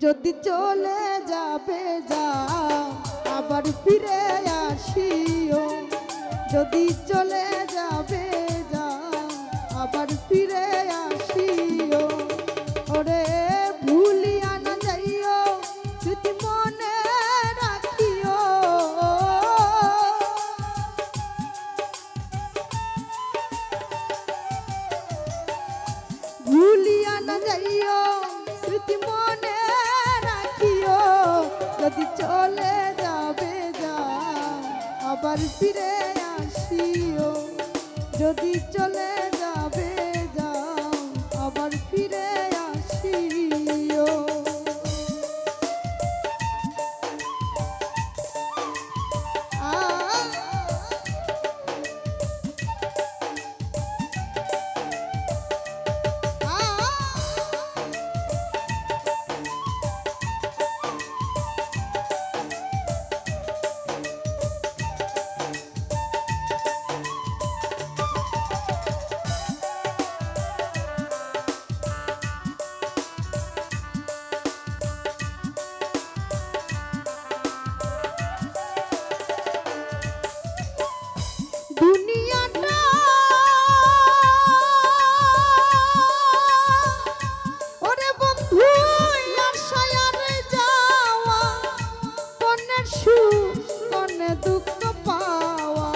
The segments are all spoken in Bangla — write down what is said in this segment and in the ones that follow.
যদি চলে যাবে যাও আবার ফিরে আসিও, যদি চলে যাবে যাও আবার ফিরে আসিও। ওরে ভুলিয়া না যাইও স্মৃতি মনে রাখিও, ভুলিয়া না যাইও স্মৃতি মনে রাখিও। যদি চলে যাবে যাও আবার ফিরে আসিও, যদি চলে যাবে যাও আবার ফিরে আসিও। দুনিয়াটা ওরে বন্ধু আশায় আর যাওয়া, কন্যের সুখ কন্যে দুঃখ পাওয়া।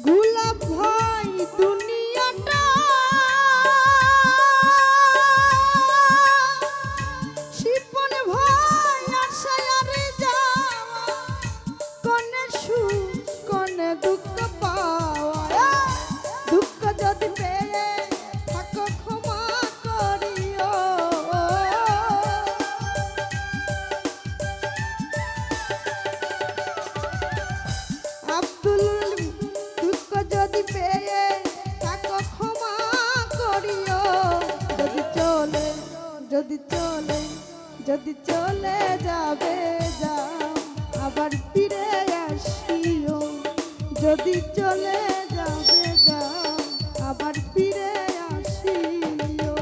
গোলাপ ভাই দুনিয়াটা শিপন ভাই আশায় আর যাওয়া, কন্যের সুখ কন্যে দুঃখ পাওয়া। দুঃখ যদি পেয়ে থাকো ক্ষমা করিও, আব্দুল দুঃখ যদি পেয়ে থাকো ক্ষমা করিও। যদি চলে যদি চলে যদি চলে যাবে যাও আবার ফিরে আসিও, যদি চলে যাবে যাও আবার ফিরে আসিও।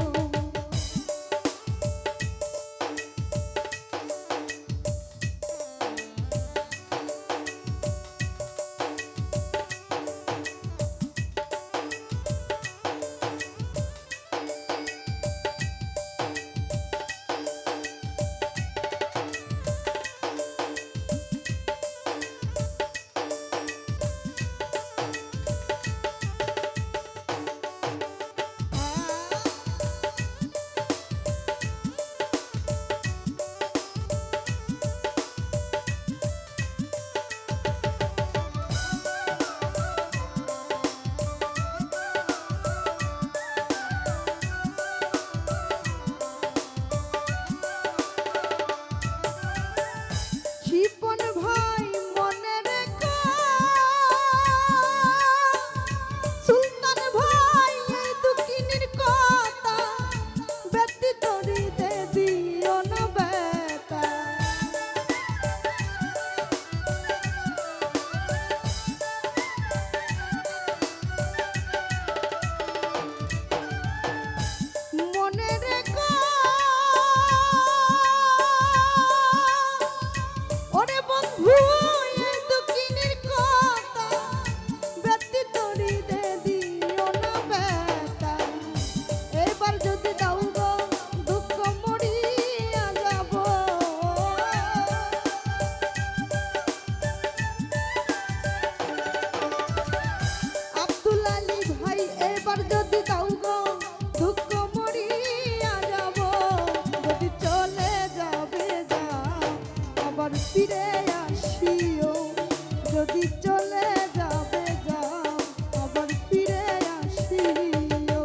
শিপন ভাই মনে রেখো, সুলতান ভাই এই দুঃখিনীর কথা, ব্যতীত হৃদয়ে দিও না ব্যথা। মনে রেখো ওরে বন্ধু এই দুঃখিনীর কথা, ব্যতীত হৃদয়ে দিও না ব্যথা। এবার যদি দাও গো দুঃখ মরিয়া যাব, আব্দুল আলী ভাই এবার যদি দাও গো দুঃখ মরিয়া যাব। যদি চলে যাবে যাও আবার ফিরে আসিও, যদি চলে যাবে যাও আবার ফিরে আসিও।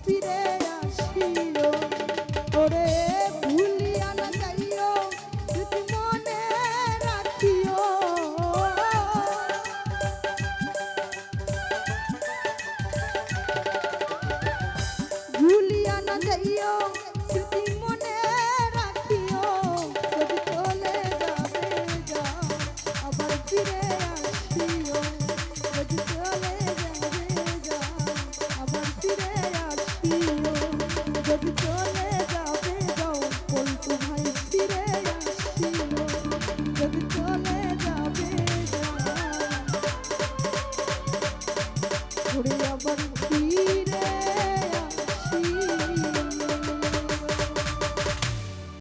ফিরে আসিও ওরে ভুলিয়া না যাইও স্মৃতি মনে রাখিও ভুলিয়া না যাইও স্মৃতি মনে রাখিও যদি চলে যাবে যাও আবার ফিরে আসিও যদি চলে যাবে যাও আবার ফিরে আসিও যদি